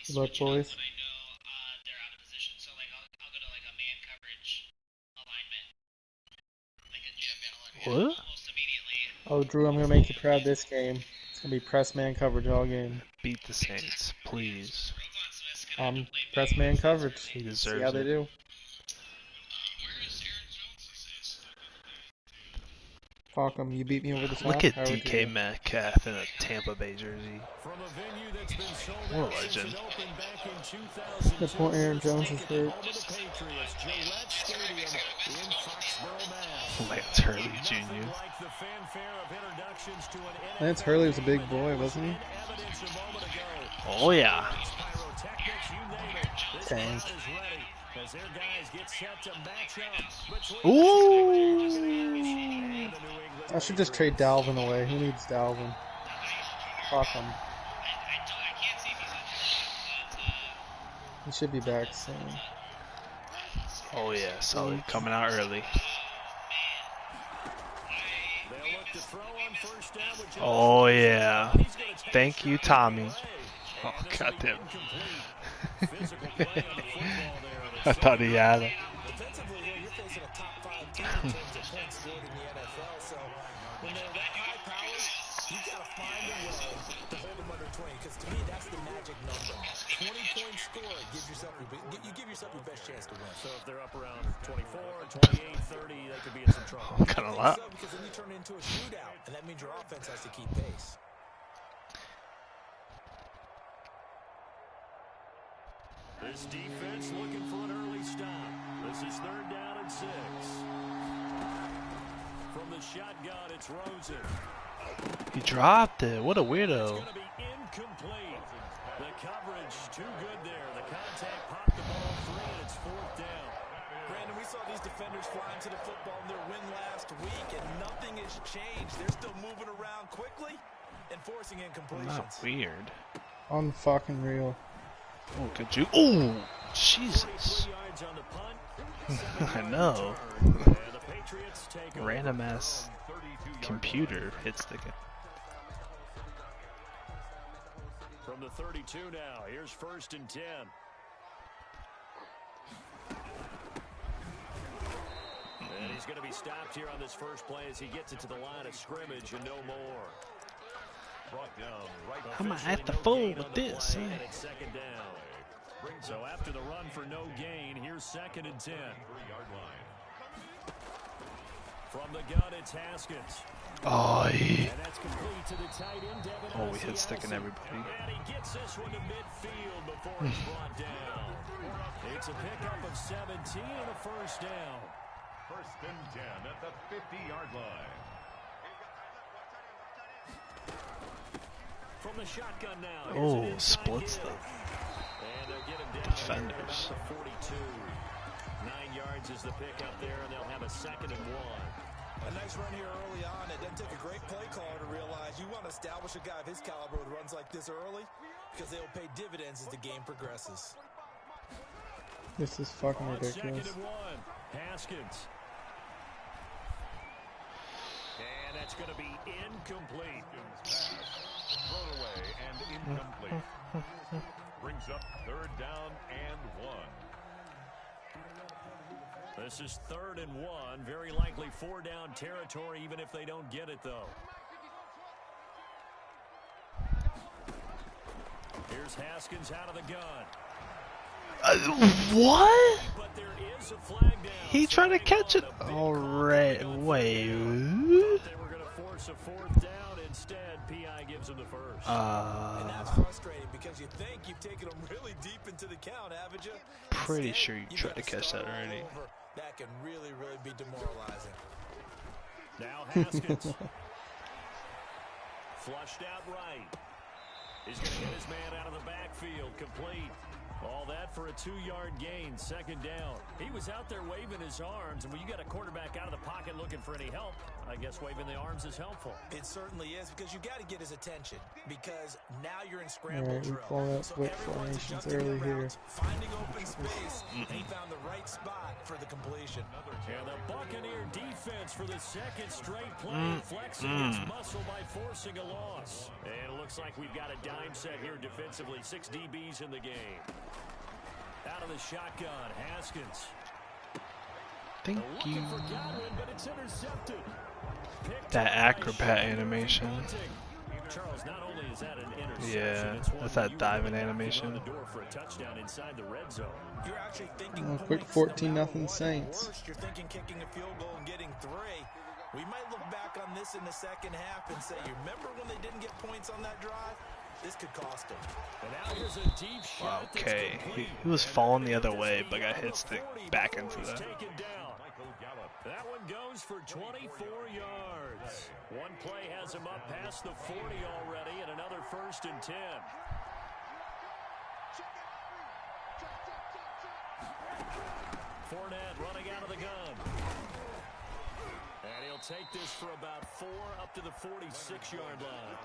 Good luck, boys. What? Oh, Drew, I'm gonna make you proud this game. It's gonna be press man coverage all game. Beat the Saints, please. Press man coverage. He See how deserves they it. do. Fuck 'em. You beat me over the Look top. at Power to DK you. Metcalf in a Tampa Bay jersey. What a legend. That poor Aaron Jones is hurt. Lance Hurley Jr. Lance Hurley was a big boy, wasn't he? Oh yeah. Tank. Ooh. I should just trade Dalvin away. Who needs Dalvin? Fuck him. He should be back soon. Oh yeah, Sully coming out early. Oh yeah. Thank you, Tommy. Oh goddamn. I thought he had it. Defensively, you're facing a top 5 team in terms of points scored in the NFL. So when they're that high powered, you gotta find a way to hold them under 20. Because to me, that's the magic number. 20-point score gives yourself you give yourself your best chance to win. So if they're up around 24, 28, 30, they could be in some trouble. Kind of a lot. So because then you turn it into a shootout, and that means your offense has to keep pace. This defense looking for an early stop. This is 3rd down and 6. From the shotgun, it's Rosen. He dropped it. What a weirdo. It's going to be incomplete. The coverage too good there. The contact popped the ball free, and it's 4th down. Brandon, we saw these defenders fly into the football in their win last week, and nothing has changed. They're still moving around quickly and forcing incompletions. Not weird. Unfucking real. Oh, good you. Oh, Jesus. I know. Random ass computer hits the guy. From the 32 now, here's 1st and 10. And he's going to be stopped here on this first play as he gets it to the line of scrimmage and no more. I'm gonna have to fool with this. And it's 2nd down. So after the run for no gain, here's 2nd and 10. From the gun, it's Haskins. Oh, And that's complete to the tight end, Devin. oh, we hit sticking everybody. And he gets this one to midfield before it's brought down. It's a pickup of 17 and a 1st down. 1st and 10 at the 50-yard line. From the shotgun now. Oh, splits the And they'll get him down defenders. at the 42. 9 yards is the pickup there, and they'll have a 2nd and 1. A nice run here early on. It doesn't take a great play caller to realize you want to establish a guy of his caliber with runs like this early because they will pay dividends as the game progresses. This is fucking ridiculous. 2nd and 1. Haskins. And that's going to be incomplete. Thrown away and incomplete. Brings up 3rd down and 1. This is 3rd and 1. Very likely 4-down territory, even if they don't get it, though. Here's Haskins out of the gun. What? But there is a flag down. He tried to catch it. All right, wait. They were going to force a 4th down. Instead, P.I. gives him the first. And that's frustrating because you think you've taken them really deep into the count, haven't you? Pretty Instead, sure you tried to catch that already. That can really, really be demoralizing. Now Haskins. Flushed out right. He's going to get his man out of the backfield. Complete. All that for a 2-yard gain, 2nd down. He was out there waving his arms, and when you got a quarterback out of the pocket looking for any help, I guess waving the arms is helpful. It certainly is, because you got to get his attention, because now you're in scramble Alright, we drill. call out So switch everyone's formations adjusting early their here. routes, finding open space, and he found the right spot for the completion. And the Buccaneer defense for the 2nd straight play, flexing its muscle by forcing a loss. And it looks like we've got a dime set here defensively. 6 DBs in the game. Out of the shotgun, Haskins. Thank you. Looking for Godwin, but it's intercepted. Picked That up by acrobat Shepard. animation. Charles, not only is that an interception, Yeah, it's one that's where that you diving really have to animation. run the door for a touchdown inside the red zone. You're actually thinking Oh, quick points, no 14-0 matter what. Saints. Worst, you're thinking kicking a field goal and getting 3. We might look back on this in the second half and say, you remember when they didn't get points on that drive? This could cost them. And now here's a deep shot that's Okay, complete. he was falling the other way, but got hit stick back into He's that. taken down. That one goes for 24 yards. One play has him up past the 40 already, and another 1st and 10. Fournette running out of the gun. And he'll take this for about 4 up to the 46-yard line.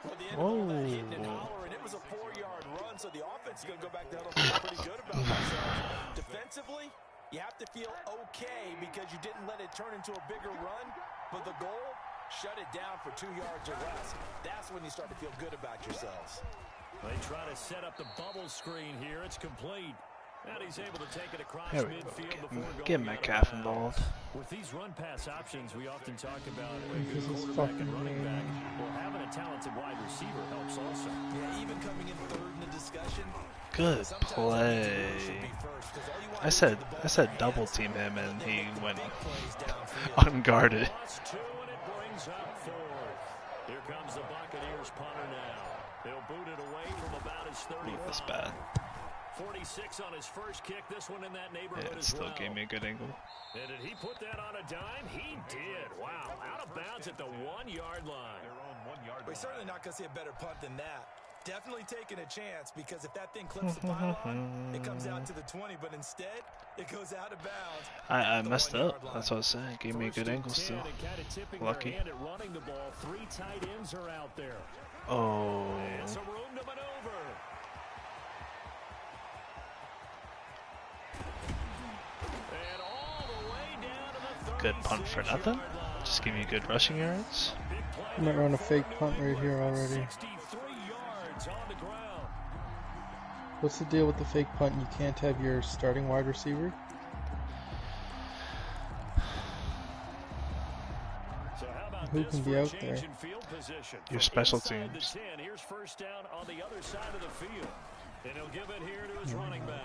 Well, the end of all that hitting and hollering, it was a 4-yard run, so the offense is going to go back to huddle feeling pretty good about themselves. Defensively, you have to feel okay because you didn't let it turn into a bigger run, but the goal, shut it down for 2 yards or less. That's when you start to feel good about yourselves. They try to set up the bubble screen here. It's complete. And he's able to take it across There we go. midfield before Get going Metcalf out of involved. bounds. With these run-pass options, we often talk about a good This is quarterback and fucking running back. lame. Well, having a talented wide receiver helps also. Yeah, even coming in 3rd in the discussion. Good Sometimes play. that means you should be first, 'cause all you want to do is get the I ball said in your double hands, team him, and then he make the went big plays downfield. unguarded. Lost 2, and it brings up 4th. Here comes the Buccaneers punter now. He'll boot it away from about his 35. That's bad. 46 on his first kick. This one in that neighborhood Yeah, it as still well. gave me a good angle. And did he put that on a dime? He did. Wow. Out of bounds at the 1-yard line. We're certainly not going to see a better punt than that. Definitely taking a chance, because if that thing clips the pylon, it comes out to the 20, but instead, it goes out of bounds. I at the messed 1-yard up. line. That's what I was saying. Gave me a good angle still. And kind of tipping Lucky. their hand at running the ball. 3 tight ends are out there. Oh. And some room to maneuver. And all the way down to the Good punt for nothing. 36-yard line. Just give you good rushing yards. Big play I might there run a for fake New punt right England. here already. 63 yards on the ground. What's the deal with the fake punt? You can't have your starting wide receiver? So how about Who this can for be a out change there? in field position? Your From special inside the teams. 10, here's 1st down on the other side of the field. And he'll give it here to his running back.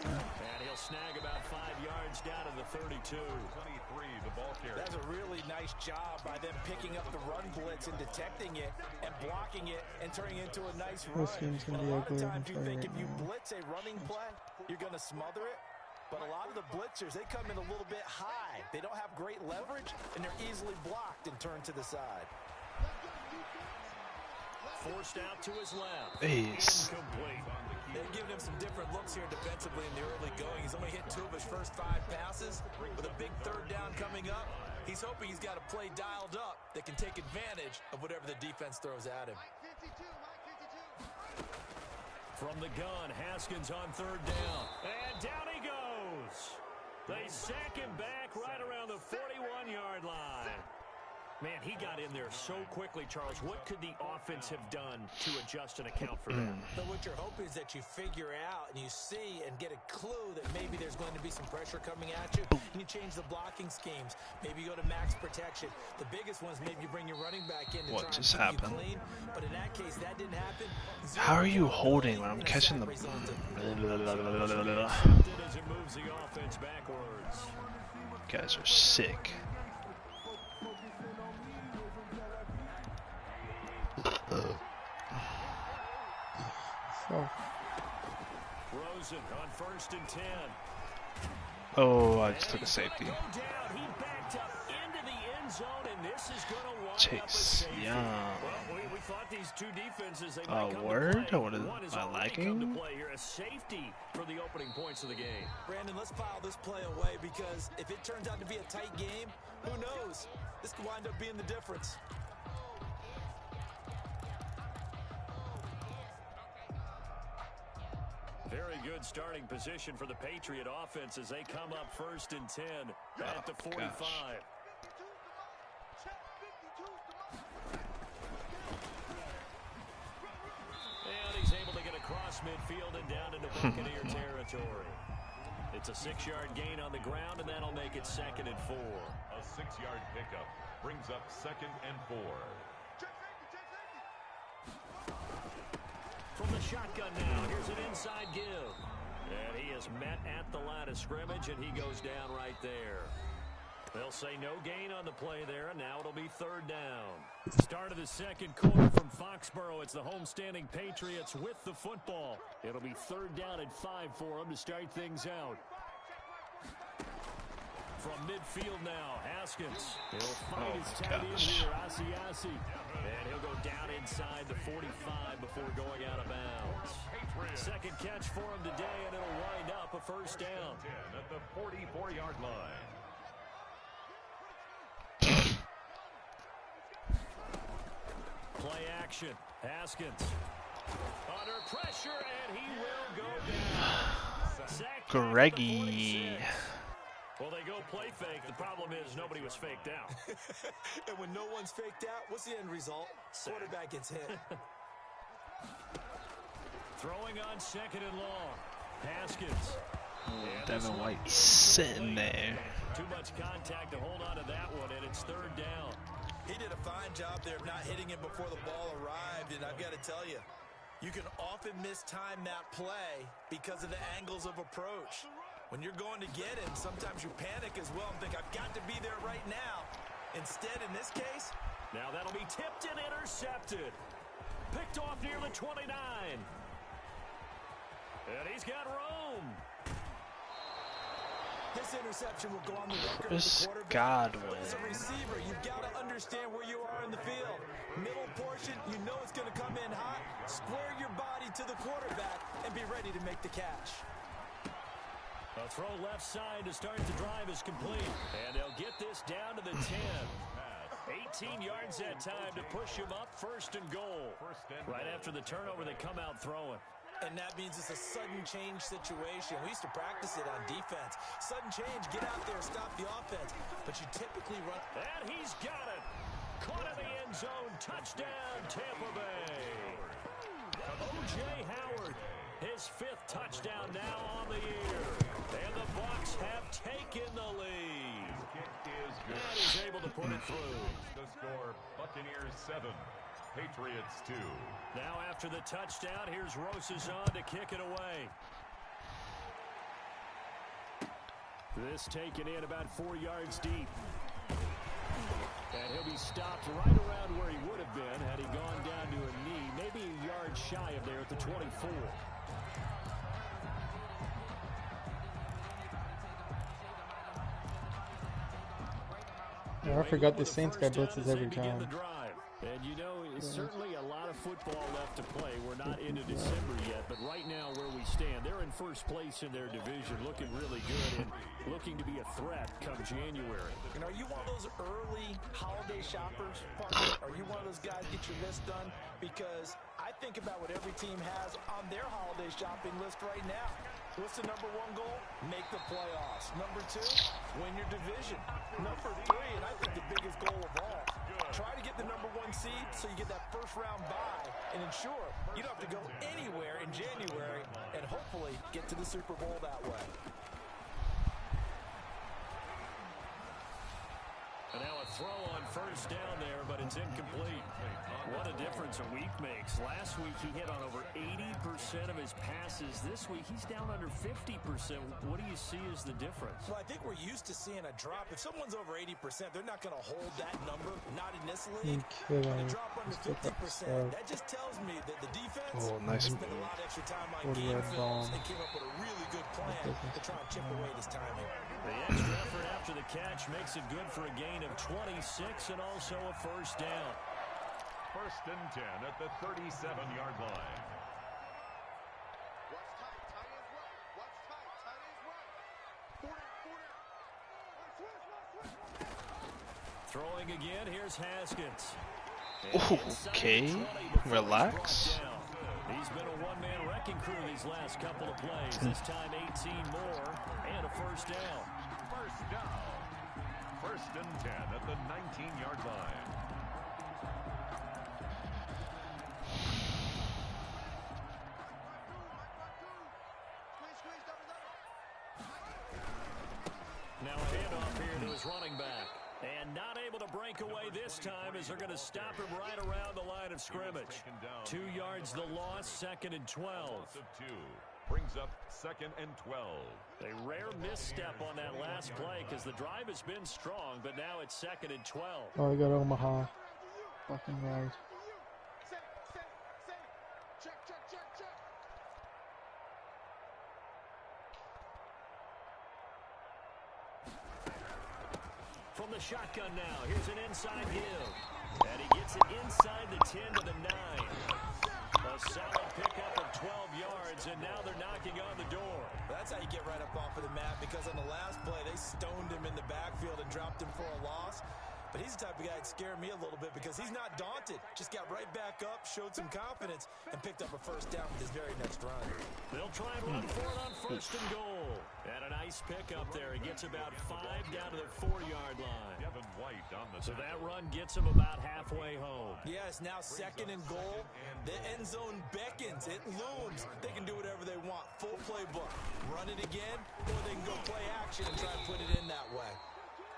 And he'll snag about 5 yards down to the 32. 23, the ball carrier. That's a really nice job by them picking up the run blitz and detecting it and blocking it and turning it into a nice run. This game's gonna And be a lot of ugly, times you I'm think telling if you you right now. blitz a running play, you're going to smother it. But a lot of the blitzers, they come in a little bit high. They don't have great leverage, and they're easily blocked and turned to the side. Forced out to his left. Ace. Incomplete. They've given him some different looks here defensively in the early going. He's only hit 2 of his first 5 passes. With a big 3rd down coming up, he's hoping he's got a play dialed up that can take advantage of whatever the defense throws at him. From the gun, Haskins on 3rd down. And down he goes. They sack him back right around the 41-yard line. Man, he got in there so quickly, Charles. What could the offense have done to adjust and account for that? But what you're hoping is that you figure out and you see and get a clue that maybe there's going to be some pressure coming at you, and you change the blocking schemes. Maybe you go to max protection. The biggest ones, maybe you bring your running back in to What try and just keep happened? you clean. But in that case, that didn't happen. How are you holding when I'm catching the... As it moves the offense backwards. Guys are sick. So, Rosen on 1st and 10. Oh, I just took a safety. Go down. He backed up into the end zone, and this is going to wind up a Chase safety. Young. Well, we thought these two defenses, they might come Word? to play. What is One has my already come to liking? play here, a safety for the opening points of the game. Brandon, let's file this play away because if it turns out to be a tight game, who knows? This could wind up being the difference. Very good starting position for the Patriot offense as they come up 1st and 10 at the 45. And he's able to get across midfield and down into Buccaneer territory. It's a 6-yard gain on the ground, and that'll make it 2nd and 4. A 6-yard pickup brings up 2nd and 4. From the shotgun now, here's an inside give. And he is met at the line of scrimmage, and he goes down right there. They'll say no gain on the play there, and now it'll be 3rd down. Start of the 2nd quarter from Foxborough. It's the homestanding Patriots with the football. It'll be 3rd down and 5 for them to start things out. From midfield now, Haskins. He'll find his tight end here, Asiasi. And he'll go down inside the 45 before going out of bounds. 2nd catch for him today, and it'll wind up a 1st down. 10 at the 44-yard line. Play action. Haskins. Under pressure, and he will go down. Sacked at the Greggy. 46. Well, they go play fake. The problem is nobody was faked out. And when no one's faked out, what's the end result? Quarterback gets hit. Throwing on 2nd and long. Haskins. And this Devin one White is sitting complete. there. Too much contact to hold on to that one, and it's 3rd down. He did a fine job there of not hitting him before the ball arrived, and I've got to tell you, you can often mistime that play because of the angles of approach. When you're going to get him, sometimes you panic as well and think, I've got to be there right now. Instead, in this case, Now that'll be tipped and intercepted. Picked off near the 29. And he's got room. this interception will go on the record Chris as the quarterback. Godwin. But as a receiver, you've got to understand where you are in the field. Middle portion, you know it's going to come in hot. Square your body to the quarterback and be ready to make the catch. A throw left side to start the drive is complete. And they'll get this down to the 10. 18 yards that time to push him up 1st and goal. Right after the turnover, they come out throwing. And that means it's a sudden change situation. We used to practice it on defense. Sudden change, get out there, stop the offense. But you typically run. And he's got it. Caught in the end zone. Touchdown, Tampa Bay. O.J. Howard, his 5th touchdown now on the year. And the Bucs have taken the lead. And he's able to put it through. The score, Buccaneers 7, Patriots 2. Now after the touchdown, here's Rosas on to kick it away. This taken in about 4 yards deep. And he'll be stopped right around where he would have been had he gone down to a knee, maybe a yard shy of there at the 24. Yeah, I forgot the Saints guy blitzes every time. And you know, it's certainly a lot of football left to play. We're not into December yet, but right now where we stand, they're in 1st place in their division, looking really good and looking to be a threat come January. And are you one of those early holiday shoppers, partner? Are you one of those guys get your list done? Because I think about what every team has on their holiday shopping list right now. What's the number 1 goal? Make the playoffs. Number 2, win your division. Number 3, and I think the biggest goal of all, try to get the number 1 seed so you get that 1st round bye and ensure you don't have to go anywhere in January and hopefully get to the Super Bowl that way. And now a throw on 1st down there, but it's incomplete. What a difference a week makes. Last week he hit on over 80% of his passes. This week he's down under 50%. What do you see as the difference? Well, I think we're used to seeing a drop. If someone's over 80%, they're not going to hold that number, not in this league. But a drop under 50%, that just tells me that the defense Oh, nice They move. spent a lot of extra time on 40-yard game bomb. films and came up with a really good plan to try and chip away at his timing. The extra effort after the catch makes it good for a gain of 26 and also a first down. 1st and 10 at the 37-yard line. Throwing again, here's Haskins. Okay, relax. He's been a one-man wrecking crew these last couple of plays. This time 18 more and a first down. First down. 1st and 10 at the 19-yard line. Now a handoff here to his running back. And not able to break away this time as they're going to stop him right around the line of scrimmage. 2 yards the loss, 2nd and 12. Loss of 2. Brings up 2nd and 12. A rare misstep on that last play because the drive has been strong, but now it's 2nd and 12. Oh, I got Omaha. Fucking right. From the shotgun now, here's an inside give. And he gets it inside the 10 to the 9. A solid pickup of 12 yards, and now they're knocking on the door. That's how you get right up off of the mat, because on the last play, they stoned him in the backfield and dropped him for a loss. But he's the type of guy that scared me a little bit because he's not daunted. Just got right back up, showed some confidence, and picked up a first down with his very next run. They'll try and run for it on 1st and goal. And a nice pickup there. He gets about 5 down to the 4-yard line. Kevin White on the So that run gets him about halfway home. Yeah, it's now 2nd and goal. The end zone beckons. It looms. They can do whatever they want. Full playbook. Run it again, or they can go play action and try and put it in that way.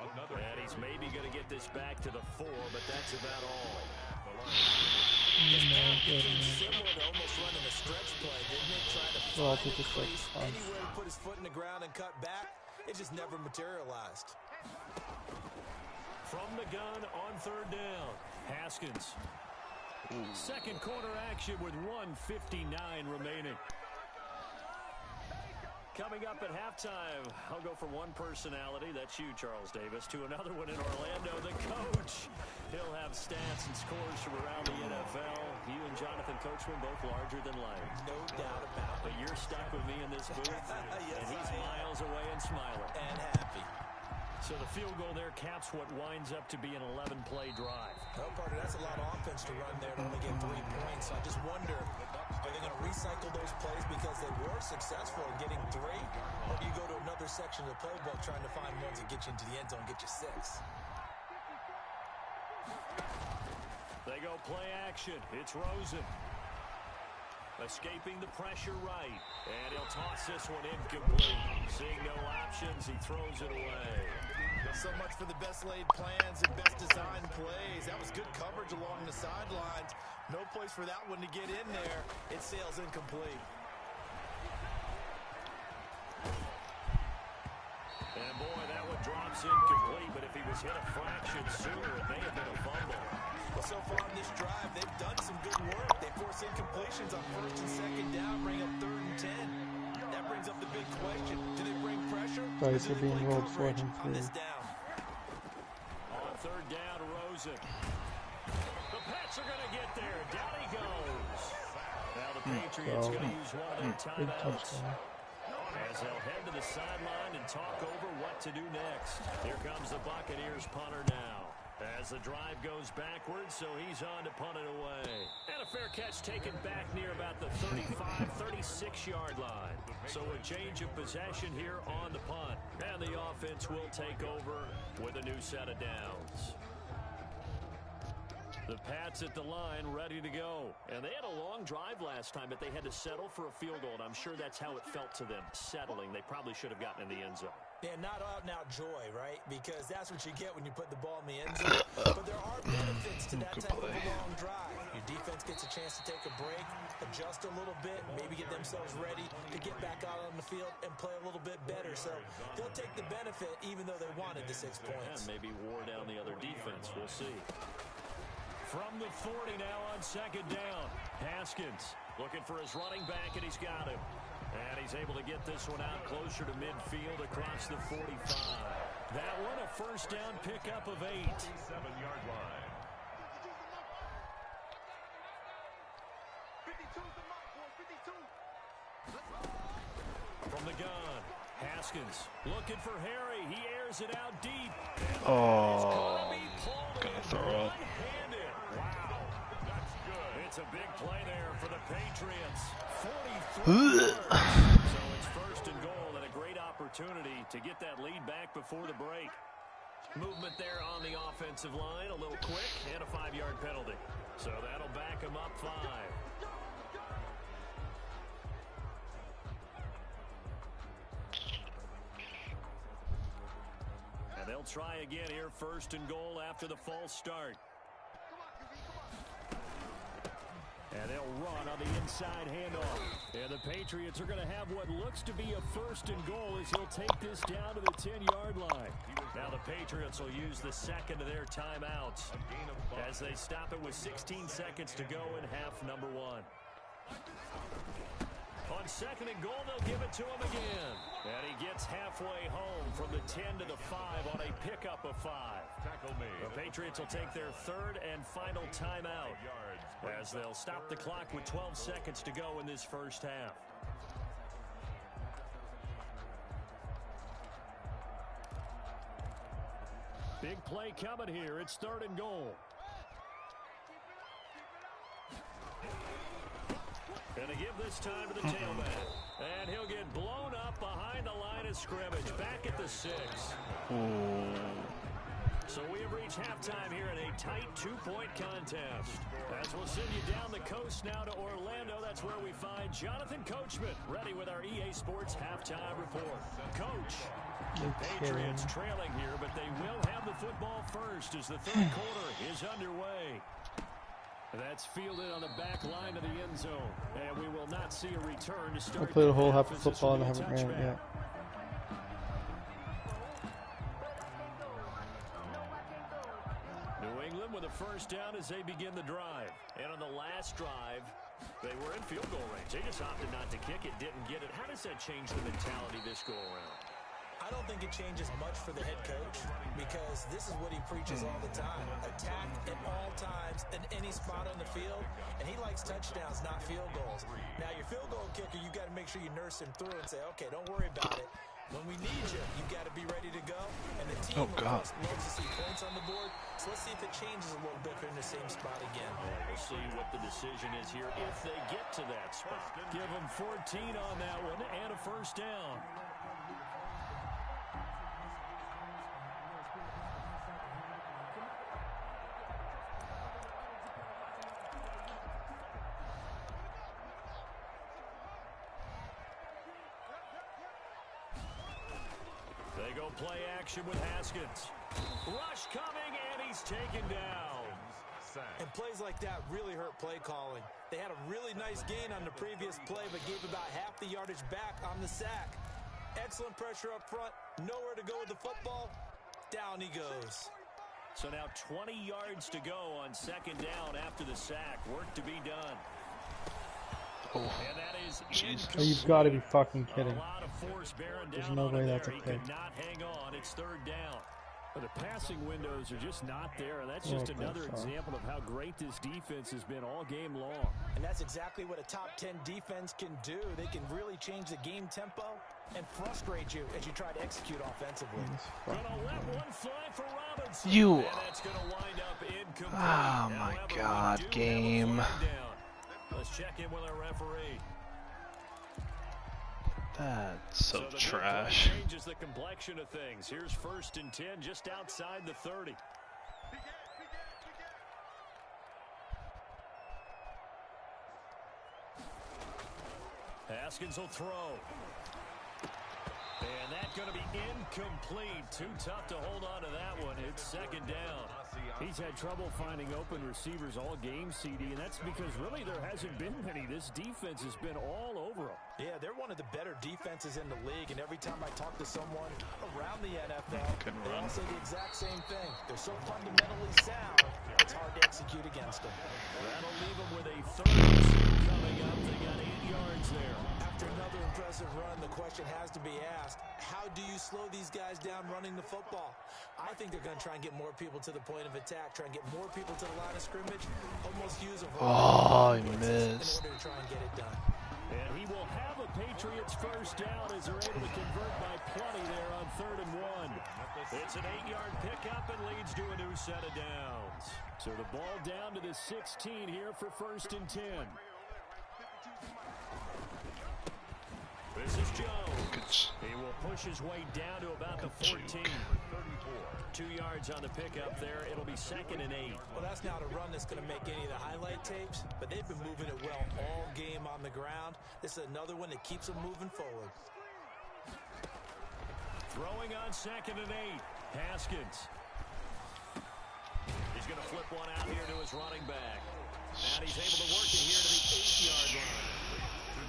And he's maybe going to get this back to the 4, but that's about all. This pass became similar to almost running a stretch play, didn't it? Trying to Well, I find think a it's like crease anywhere to put his foot in the ground and cut back. It just never materialized. From the gun on 3rd down, Haskins. Second quarter action with 1:59 remaining. Coming up at halftime, I'll go from one personality, that's you, Charles Davis, to another one in Orlando, the coach. He'll have stats and scores from around the NFL. You and Jonathan Coachman both larger than life. No doubt about it. But you're stuck with me in this booth, Yes, and he's I am. miles away and smiling. And happy. So the field goal there caps what winds up to be an 11-play drive. No, partner, that's a lot of offense to run there to only get 3 points. So I just wonder, are they going to recycle those plays because they were successful in getting 3? Or do you go to another section of the playbook trying to find ones that get you into the end zone and get you 6? They go play action. It's Rosen. Escaping the pressure right. And he'll toss this one incomplete. Seeing no options, he throws it away. So much for the best laid plans and best designed plays. That was good coverage along the sidelines. No place for that one to get in there. It sails incomplete. And boy, that one drops incomplete, but if he was hit a fraction sooner, it may have been a fumble. Well, so far on this drive, they've done some good work. They force incompletions on 1st and 2nd down, bring up 3rd and 10. That brings up the big question. Do they bring pressure? Or do Dice are they being play rolled for coverage him on too. this down? On 3rd down, Rosen. The Pats are going to get there. Down he goes. Now the Patriots going to use one of their Big timeouts. touchdown. As they'll head to the sideline and talk over what to do next. Here comes the Buccaneers punter now. As the drive goes backwards, so he's on to punt it away. And a fair catch taken back near about the 35, 36-yard line. So a change of possession here on the punt. And the offense will take over with a new set of downs. The Pats at the line, ready to go. And they had a long drive last time, but they had to settle for a field goal, and I'm sure that's how it felt to them, settling. They probably should have gotten in the end zone. Yeah, not out-and-out joy, right? Because that's what you get when you put the ball in the end zone. But there are benefits to that type of a long drive. Your defense gets a chance to take a break, adjust a little bit, maybe get themselves ready to get back out on the field and play a little bit better. So they'll take the benefit even though they wanted the 6 points. And maybe wore down the other defense. We'll see. From the 40 now on 2nd down. Haskins Looking for his running back, and he's got him. And he's able to get this one out closer to midfield across the 45. That one a first down pickup of 8. 7-yard line. From the gun, Haskins looking for Harry. He airs it out deep. Oh, gonna throw up. Wow, that's good. It's a big play there for the Patriots. 43 yards. So it's first and goal and a great opportunity to get that lead back before the break. Movement there on the offensive line, a little quick, and a 5-yard penalty. So that'll back him up 5. And they'll try again here, first and goal after the false start. And they'll run on the inside handoff. And the Patriots are going to have what looks to be a first and goal as he'll take this down to the 10-yard line. Now the Patriots will use the second of their timeouts as they stop it with 16 seconds to go in half number 1. On second and goal, they'll give it to him again. And he gets halfway home from the 10 to the 5 on a pickup of 5. The Patriots will take their third and final timeout as they'll stop the clock with 12 seconds to go in this first half. Big play coming here. It's third and goal. And to give this time to the tailback. And he'll get blown up behind the line of scrimmage. Back at the 6. So we have reached halftime here in a tight 2-point contest. As we'll send you down the coast now to Orlando, that's where we find Jonathan Coachman, ready with our EA Sports halftime report. Coach, the Patriots trailing here, but they will have the football first as the third quarter is underway. That's fielded on the back line of the end zone, and we will not see a return to start. I played a whole half of football and I haven't ran it yet. New England with a first down as they begin the drive. And on the last drive, they were in field goal range. They just opted not to kick it, didn't get it. How does that change the mentality this go around? I don't think it changes much for the head coach because this is what he preaches all the time. Attack at all times in any spot on the field, and he likes touchdowns, not field goals. Now, your field goal kicker, you got to make sure you nurse him through and say, okay, don't worry about it. When we need you, you got to be ready to go. And the team loves to see points on the board, so let's see if it changes a little bit if they're in the same spot again. We'll see what the decision is here if they get to that spot. Give them 14 on that one and a first down. Play action with Haskins. Rush coming, and he's taken down. And plays like that really hurt play calling. They had a really nice gain on the previous play, but gave about half the yardage back on the sack. Excellent pressure up front. Nowhere to go with the football. Down he goes. So now 20 yards to go on second down after the sack. Work to be done. Oh, and that is oh, you've got to be fucking kidding. A lot of force bearing There's down no on way him that's there. a He pick. could not hang on. It's third down. But the passing windows are just not there, and that's just another example of how great this defense has been all game long. And that's exactly what a top 10 defense can do. They can really change the game tempo and frustrate you as you try to execute offensively. Gonna let one fly for Robinson. You. And that's gonna wind up incomplete. Oh my God, game. Let's check in with our referee. That's so the trash. Changes the complexion of things. Here's first and 10 just outside the 30. Haskins will throw. And that's going to be incomplete. Too tough to hold on to that one. It's second down. He's had trouble finding open receivers all game, CD, and that's because really there hasn't been many. This defense has been all over them. Yeah, they're one of the better defenses in the league, and every time I talk to someone around the NFL, they all say the exact same thing. They're so fundamentally sound, it's hard to execute against them. That'll leave them with a third coming up. how do you slow these guys down running the football? I think they're going to try and get more people to the point of attack, try and get more people to the line of scrimmage, almost use a Oh, he in missed. order to try and get it done. And he will have a Patriots first down as they're able to convert by plenty there on 3rd and 1. It's an 8-yard pickup and leads to a new set of downs. So the ball down to the 16 here for 1st and 10. This is Jones. He will push his way down to about the 14. 2 yards on the pickup there. It'll be 2nd and 8. Well, that's not a run that's going to make any of the highlight tapes, but they've been moving it well all game on the ground. This is another one that keeps them moving forward. Throwing on 2nd and 8. Haskins. He's going to flip one out here to his running back. And he's able to work it here to the 8-yard line.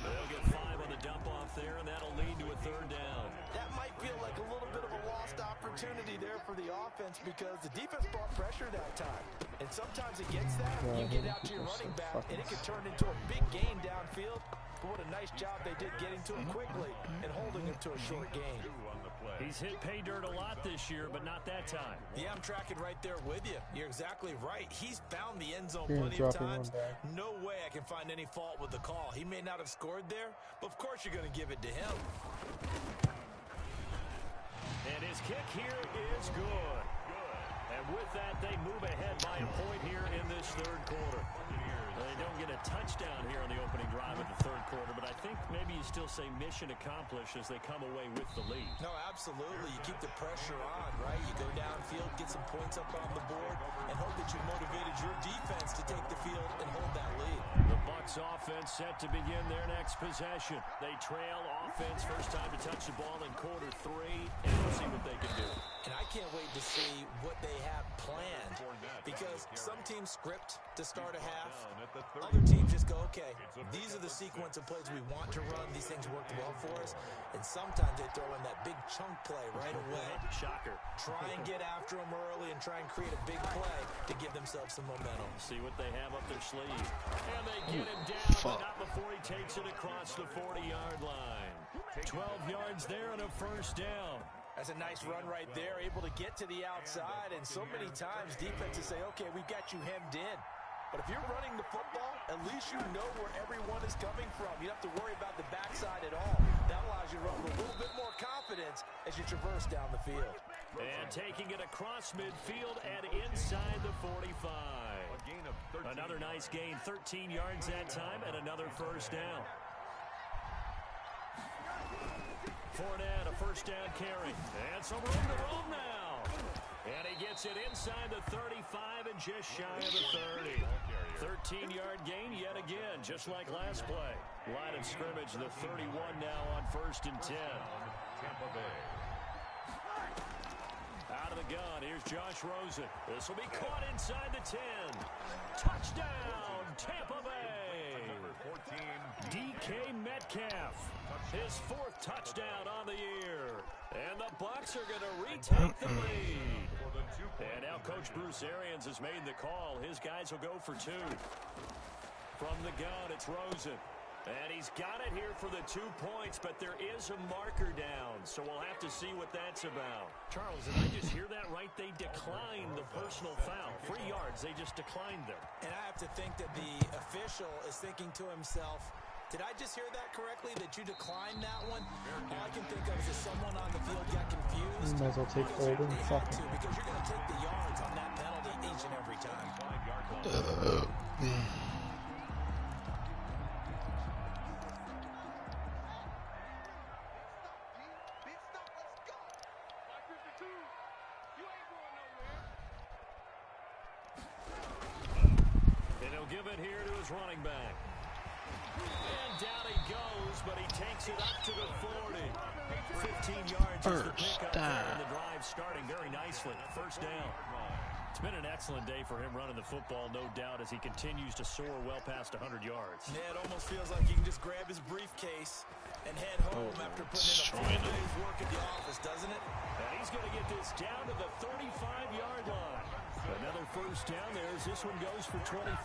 They'll get 5 on the dump off there, and that'll lead to a 3rd down. That might feel like a little bit of a lost opportunity there for the offense because the defense brought pressure that time. And sometimes against that, you get out to your running back, and it can turn into a big gain downfield. But what a nice job they did getting to him quickly and holding him to a short gain. He's hit pay dirt a lot this year, but not that time. Yeah, I'm tracking right there with you. You're exactly right. He's found the end zone plenty of times. No way I can find any fault with the call. He may not have scored there, but of course you're going to give it to him. And his kick here is good. And with that, they move ahead by a point here in this 3rd quarter. They don't get a touchdown here on the opening drive of the 3rd quarter, but I think maybe you still say mission accomplished as they come away with the lead. No, absolutely. You keep the pressure on, right? You go downfield, get some points up on the board, and hope that you motivated your defense to take the field and hold that lead. The Bucs offense set to begin their next possession. They trail offense, first time to touch the ball in quarter 3, and we'll see what they can do. And I can't wait to see what they have planned because some teams script to start a half. Other teams just go, okay, these are the sequence of plays we want to run. These things worked well for us. And sometimes they throw in that big chunk play right away. Shocker. Try and get after them early and try and create a big play to give themselves some momentum. See what they have up their sleeve. And they get him down, but not before he takes it across the 40-yard line. 12 yards there and a first down. That's a nice run right there, able to get to the outside. And so many times defenses say, okay, we've got you hemmed in. But if you're running the football, at least you know where everyone is coming from. You don't have to worry about the backside at all. That allows you to run with a little bit more confidence as you traverse down the field. And taking it across midfield and inside the 45. Another nice gain, 13 yards that time, and another first down. Fournette, a first down carry. And some room to roam now. And he gets it inside the 35 and just shy of the 30. 13-yard gain yet again, just like last play. Line of scrimmage, the 31 now on 1st and 10. Out of the gun, here's Josh Rosen. This will be caught inside the 10. Touchdown, Tampa Bay. DK Metcalf, his 4th touchdown on the year. And the Bucs are going to retake the lead. And now Coach Bruce Arians has made the call. His guys will go for 2. From the gun, it's Rosen. And he's got it here for the 2 points, but there is a marker down, so we'll have to see what that's about. Charles, did I just hear that right? They declined the personal foul. 3 yards, they just declined them. And I have to think that the official is thinking to himself, did I just hear that correctly, that you declined that one? All I can think of is that someone on the field got confused. You might as well take holding. Fuck to, because you're going to take the yards on that penalty each and every time. And he'll give it here to his running back. And down he goes, but he takes it up to the 40. 15 yards is the pickup there, and the drive starting very nicely. First down. It's been an excellent day for him running the football, no doubt, as he continues to soar well past 100 yards. Yeah, it almost feels like he can just grab his briefcase and head home after putting in a full day's work at the office, doesn't it? And he's going to get this down to the 35-yard line. Another first down there as this one goes for 25.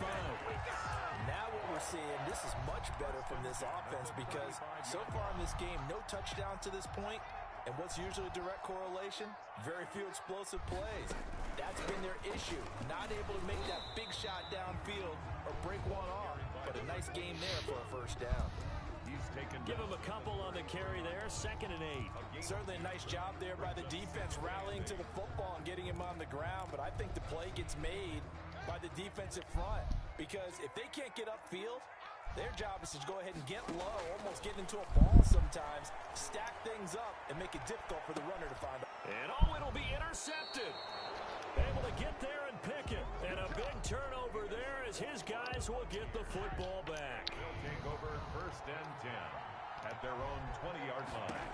Now what we're seeing, this is much better from this offense because so far in this game, no touchdowns to this point, And what's usually a direct correlation? Very few explosive plays. That's been their issue. Not able to make that big shot downfield or break one off. But a nice game there for a first down. Give him a couple on the carry there, 2nd and 8. Certainly a nice job there by the defense rallying to the football and getting him on the ground. But I think the play gets made by the defensive front. Because if they can't get upfield, their job is to go ahead and get low, almost get into a ball sometimes, stack things up, and make it difficult for the runner to find it. And it'll be intercepted. Able to get there and pick it. And a big turnover there as his guys will get the football back. They'll take over 1st and 10 at their own 20-yard line.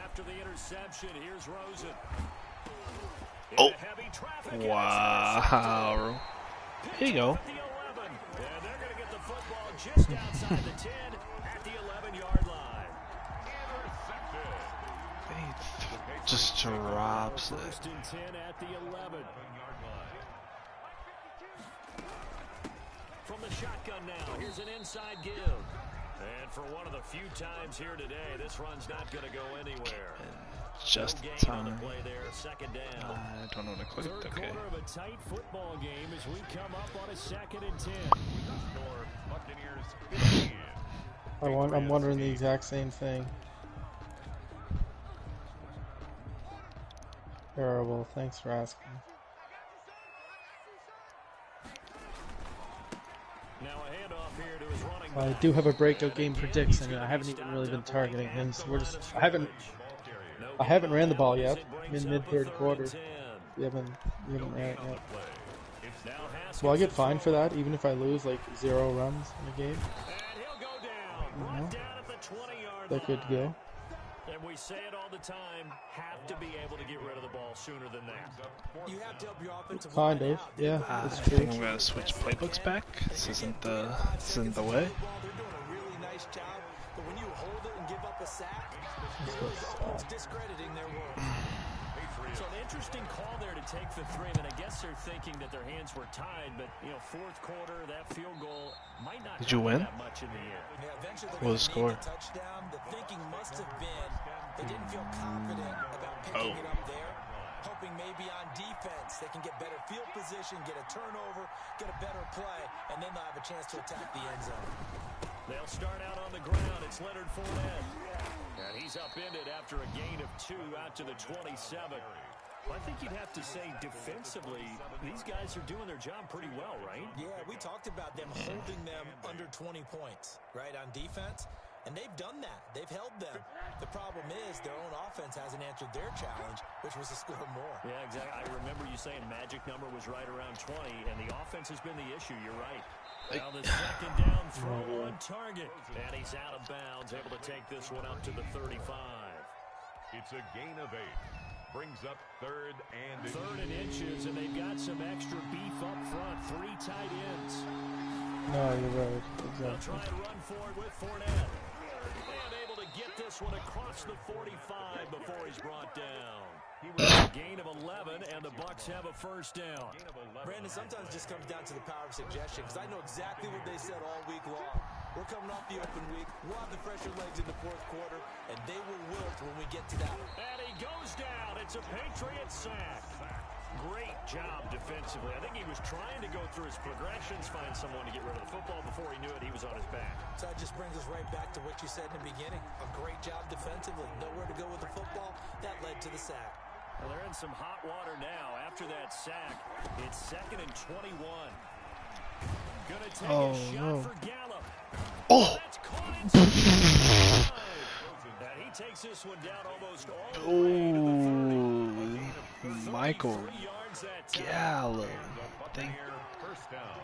After the interception, here's Rosen. Oh. Heavy traffic. Wow. Here you go. And they're going to get the football just outside the 10 at the 11-yard line. Intercepted. Just drops it. 1st and 10 at the 11. From the shotgun now, here's an inside give. And for one of the few times here today, this run's not going to go anywhere. Just no gain time. on the play there, 2nd down. I don't know what I clicked. Third Okay. quarter of a tight football game as we come up on a 2nd and 10. Score Buccaneers 15. I'm wondering the exact same thing. Terrible. Thanks for asking. Now a handoff here to his running I back. do have a breakout game for Dixon, and I haven't even really been targeting him. So I haven't ran the ball yet. I'm in mid-third quarter. We haven't ran it yet. Will I get fined for that, even if I lose like 0 runs in a game? No? Is that good to go? And we say it all the time, have to be able to get rid of the ball sooner than that. You have to help your offensive Kind line of, out. yeah, I that's think true. I'm gonna switch playbooks back. This isn't the way. They're doing a really nice job, but when you hold it and give up a sack, it is almost discrediting their work. So an interesting call there to take the 3. I mean, I guess they're thinking that their hands were tied, but 4th quarter, that field goal might not Did you happen win? that much in the end. Yeah, eventually What was the score? touchdown. The thinking must have been they didn't feel confident about picking it up there, hoping maybe on defense they can get better field position, get a turnover, get a better play, and then they'll have a chance to attack the end zone. They'll start out on the ground. It's Leonard Fournette. And he's upended after a gain of 2 out to the 27. Well, I think you'd have to say defensively, these guys are doing their job pretty well, right? Yeah, we talked about them holding them under 20 points, right, on defense. And they've done that. They've held them. The problem is their own offense hasn't answered their challenge, which was to score more. Yeah, exactly. I remember you saying magic number was right around 20, and the offense has been the issue. You're right. Now the 2nd down throw on target. And he's out of bounds, able to take this one up to the 35. It's a gain of 8. Brings up 3rd and inches, and they've got some extra beef up front. 3 tight ends. No, you're right. They'll Exactly. try to run forward with Fournette. And able to get this one across the 45 before he's brought down. He was a gain of 11, and the Bucs have a first down. Brandon, sometimes it just comes down to the power of suggestion, because I know exactly what they said all week long. We're coming off the open week. We'll have the fresher legs in the 4th quarter, and they will wilt when we get to that. And he goes down. It's a Patriot sack. Great job defensively. I think he was trying to go through his progressions, find someone to get rid of the football. Before he knew it, he was on his back. So that just brings us right back to what you said in the beginning. A great job defensively. Nowhere to go with the football. That led to the sack. Well, they're in some hot water now. After that sack, it's 2nd and 21. Gonna take a shot for Gallup. Oh! That's caught inside. And he takes this one down almost all the way to the 30. Michael 33 yards that time. Gallup. Thank first down.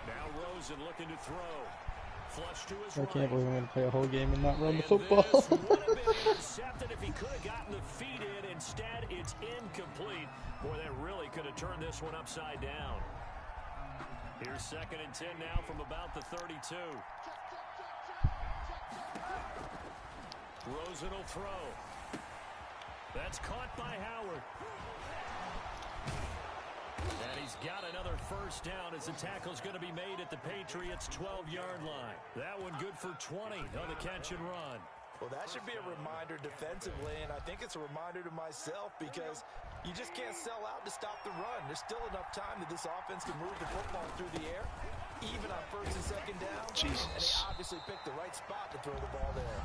Now Rosen looking to throw. Flush to his I right. can't believe I'm going to play a whole game and not run the And football. this would have been intercepted if he could have gotten the feet in. Instead, it's incomplete. Boy, that really could have turned this one upside down. Here's 2nd and 10 now from about the 32. Rosen will throw. That's caught by Howard. And he's got another first down as the tackle's going to be made at the Patriots' 12-yard line. That one good for 20 on the catch and run. Well, that should be a reminder defensively, and I think it's a reminder to myself because you just can't sell out to stop the run. There's still enough time that this offense can move the football through the air, even on first and second down. Jesus. And they obviously picked the right spot to throw the ball there.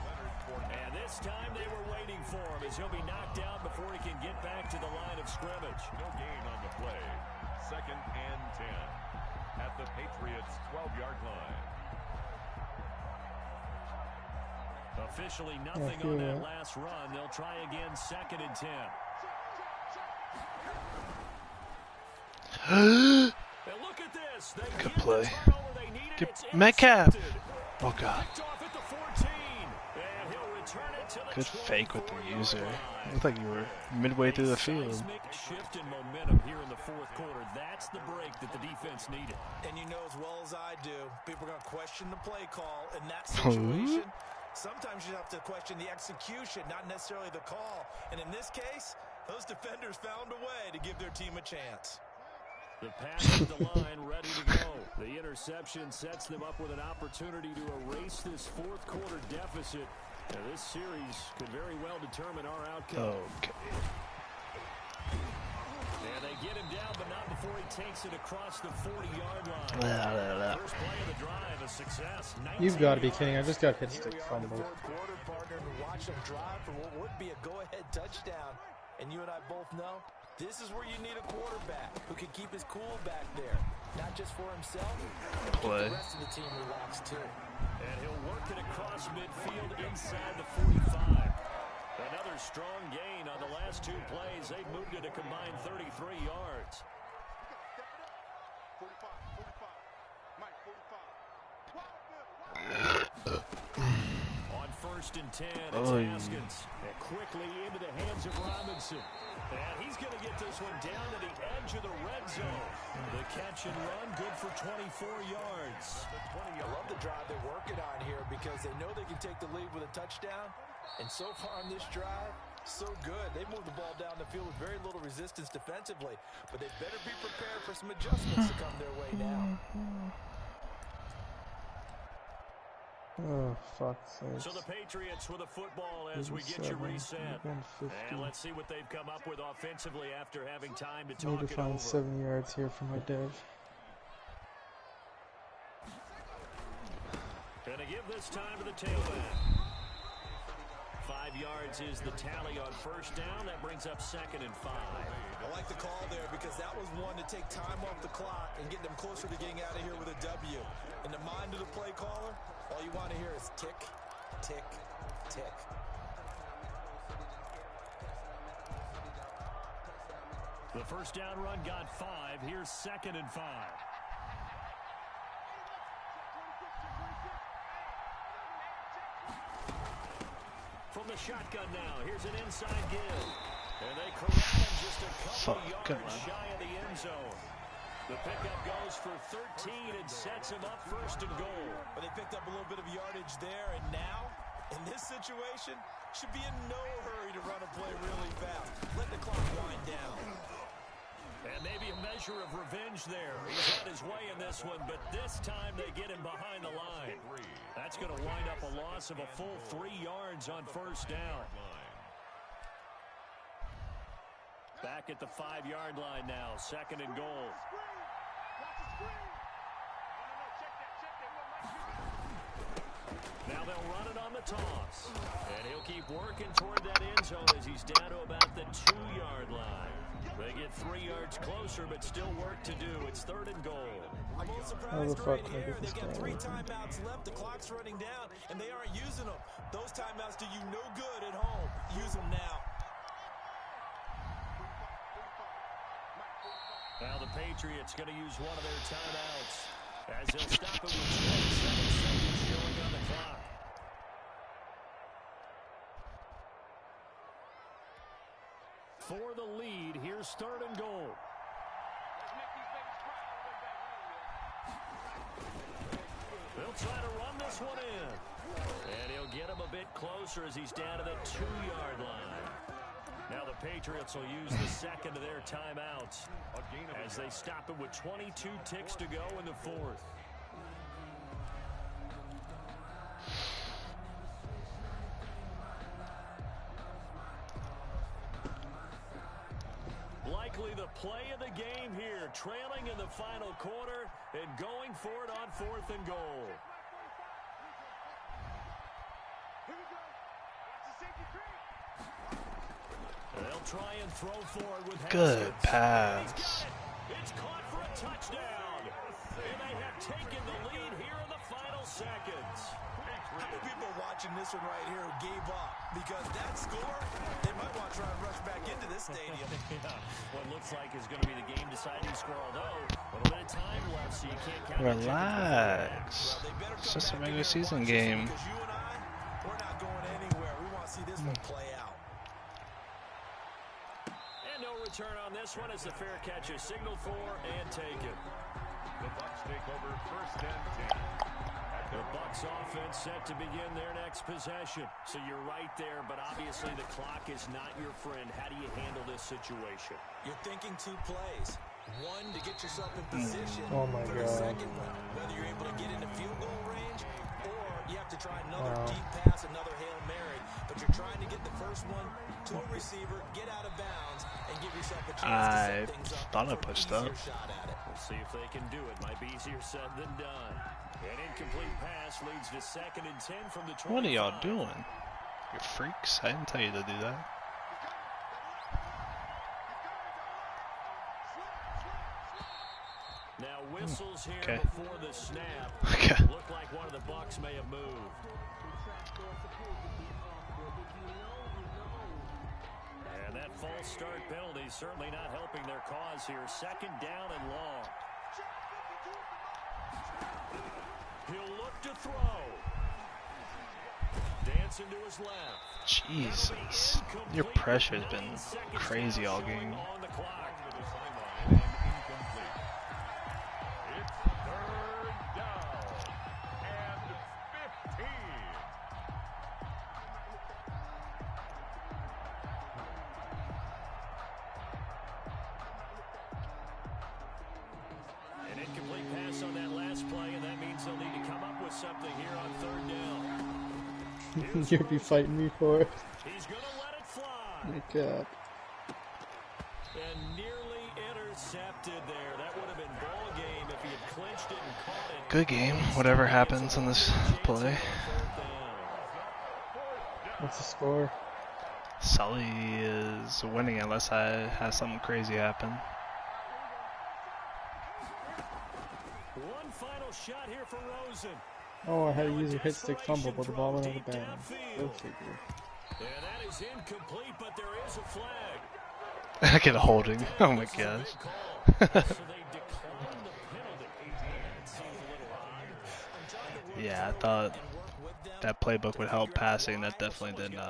And this time they were waiting for him as he'll be knocked down before he can get back to the line of scrimmage. No gain on the play. 2nd and 10 at the Patriots' 12-yard line. Officially nothing on that last run. They'll try again 2nd and 10. And look at this. They Good get play. the turnover they needed. Get It's Metcalf. intercepted. Oh, God. Picked off at the 14. And he'll return it to the Good fake with the 24-yard user. line. Looked like you were midway through the field. Seismic shift in momentum here in the fourth quarter. That's the break that the defense needed. And you know as well as I do, people are going to question the play call in that situation. Sometimes you have to question the execution, not necessarily the call. And in this case, those defenders found a way to give their team a chance. The pass at the line, ready to go. The interception sets them up with an opportunity to erase this fourth quarter deficit. Now, this series could very well determine our outcome. Okay. And they get him down, but not before he takes it across the 40-yard line. First play of the drive, a success. You've got to be kidding. I just got hit stick Here we are in the fumbled. fourth quarter, partner, and watch them drive for what would be a go-ahead touchdown. And you and I both know this is where you need a quarterback who can keep his cool back there, not just for himself, but keep the rest of the team relaxed too. And he'll work it across midfield inside the 45. Another strong gain on the last two plays. They've moved it a combined 33 yards. On 1st and 10, it's Haskins. And quickly into the hands of Robinson. And he's going to get this one down to the edge of the red zone. The catch and run, good for 24 yards. I love the drive they're working on here because they know they can take the lead with a touchdown. And so far on this drive, so good. They moved the ball down the field with very little resistance defensively. But they better be prepared for some adjustments to come their way now. Oh, fuck's sake. So the Patriots with a football as we get you reset. And let's see what they've come up with offensively after having time to talk Need to it find over. 7 yards here for my dev. Gonna give this time to the tailback. 5 yards is the tally on first down. That brings up 2nd and 5. I like the call there because that was one to take time off the clock and get them closer to getting out of here with a W. In the mind of the play caller, all you want to hear is tick, tick, tick. The first down run got 5. Here's 2nd and 5. From the shotgun now, here's an inside give. And they corral him just a couple yards shy of the end zone. The pickup goes for 13 and sets him up 1st and goal. But they picked up a little bit of yardage there, and now, in this situation, should be in no hurry to run a play really fast. Let the clock wind down. And maybe a measure of revenge there. He's had his way in this one, but this time they get him behind the line. That's going to wind up a loss of a full 3 yards on first down. Back at the 5-yard line now, 2nd and goal. Now they'll run it on the toss. And he'll keep working toward that end zone as he's down to about the 2-yard line. They get 3 yards closer, but still work to do. It's 3rd and goal. I'm a little surprised right here. They've got 3 timeouts left. The clock's running down, and they aren't using them. Those timeouts do you no good at home. Use them now. Now the Patriots going to use one of their timeouts as they'll stop it with 27 seconds showing on the clock. For the lead, here's 3rd and goal. They'll try to run this one in. And he'll get him a bit closer as he's down to the 2-yard line. Now the Patriots will use the second of their timeouts as they stop it with 22 ticks to go in the fourth. Likely the play of the game here, trailing in the final quarter and going for it on 4th and goal. They'll try and throw forward with Good Haskins. pass. It's caught for a touchdown. And they have taken the lead here in the final seconds. How many people watching this one right here who gave up? Because that score, they might want to try and rush back into this stadium. Yeah, what looks like is going to be the game-deciding score, although a little bit of time left, so you can't count on Relax. It's just a regular season game. Because you and I, we're not going anywhere. We want to see this one play out. And no return on this one as the fair catch is signaled for and taken. The Bucs take over 1st and 10. The Bucs offense set to begin their next possession. So you're right there, but obviously the clock is not your friend. How do you handle this situation? You're thinking 2 plays. One, to get yourself in position Oh my for the God. second one. Whether you're able to get into field goal range or you have to try another deep pass, another Hail Mary. But you're trying to get the first one to a receiver, get out of bounds, and give yourself a chance to set things up. Thought I pushed up. Shot at it. We'll see if they can do it. Might be easier said than done. An incomplete pass leads to 2nd and 10 from the 25. What are y'all doing? You freaks. I didn't tell you to do that. Now whistles here Okay. before the snap. Okay. Looked like one of the Bucs may have moved. And that false start penalty certainly not helping their cause here. 2nd down and long. He'll look to throw. Dancing to his left. Jesus. Your pressure has been crazy all game. On the clock. It's 3rd down and 15. An incomplete pass on that last play, and that means they'll need to come up with something here on 3rd down. You'll be fighting me for it. He's going to let it fly. My God. And nearly intercepted there. That would have been ball game if he had clinched it and caught it. Good game. Whatever happens on this play. What's the score? Sully is winning unless I have something crazy happen. One final shot here for Rosen. Oh, I had to use a hit stick fumble, but the ball went out of bounds. Go figure. And that is incomplete, but there is a flag. I get a holding. Oh my gosh. So they declined the penalty. It seems a little odd. Yeah, I thought that playbook would help passing. That definitely didn't.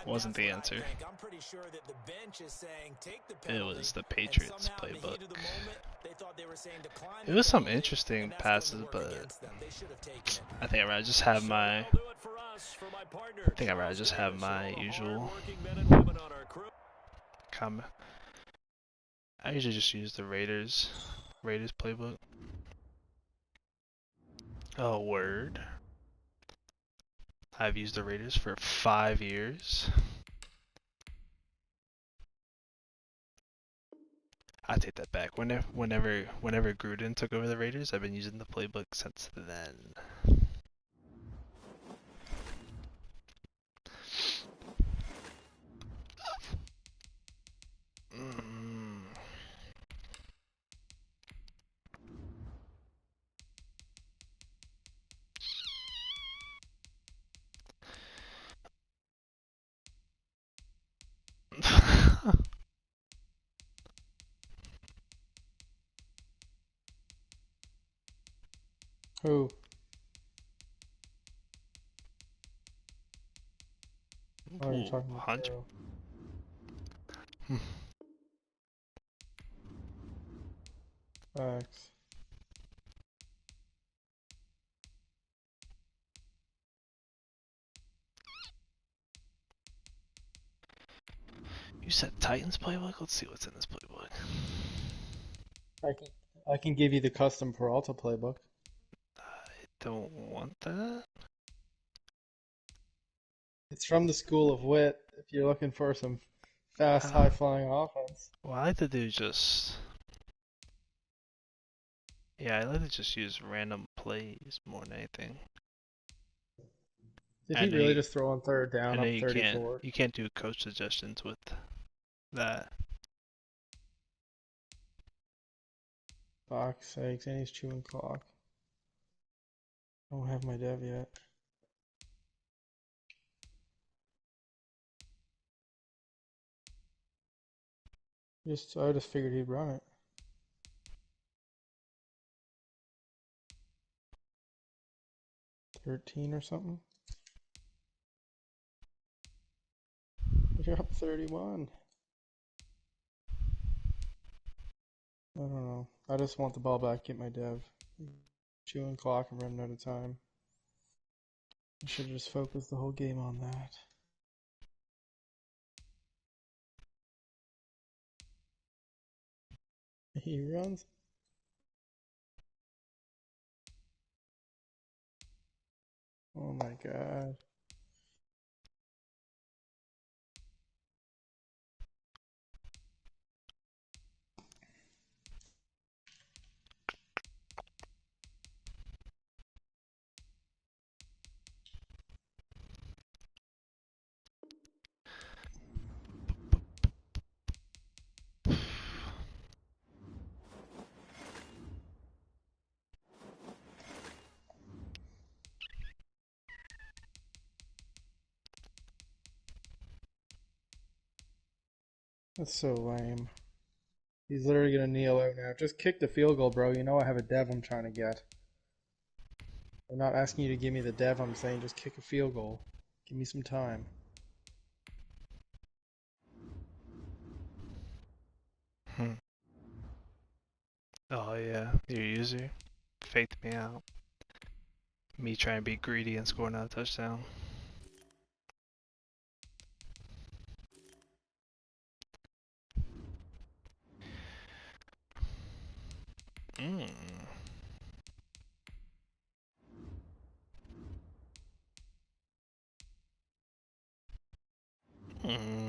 Wasn't the answer. I'm pretty sure that the bench is saying take the It penalty, was the and Patriots somehow in the heat playbook. of the moment, they thought they were saying decline It the was some penalty, interesting and that's passes, gonna work but against them. They should have taken it. I think I'd rather just have my. That'll do it for us, for my partner, I think I'd rather just have my Charles usual hardworking men and women on our crew. comment. I usually just use the Raiders playbook. Oh, word. I've used the Raiders for 5 years. I take that back. Whenever Gruden took over the Raiders, I've been using the playbook since then. Who? Oh, you're talking about Hunt. Joe. Facts. You said Titans playbook? Let's see what's in this playbook. I can give you the custom Peralta playbook. I don't want that. It's from the School of Wit. If you're looking for some fast, high-flying offense. Well, I like to do just... Yeah, I like to just use random plays more than anything. Did he really just throw on third down up you 34? you can't do coach suggestions with that. Fuck's sakes, and he's chewing clock. I don't have my dev yet. I just figured he'd run it. $13 or something. You're up 31. I don't know. I just want the ball back, get my dev. Chewing clock and running out of time. I should have just focused the whole game on that. He runs. Oh my god. That's so lame. He's literally gonna kneel out now. Just kick the field goal, bro. You know I have a dev I'm trying to get. I'm not asking you to give me the dev, I'm saying just kick a field goal. Give me some time. Oh yeah, your user faked me out. Me trying to be greedy and scoring a touchdown. Mm. Mm.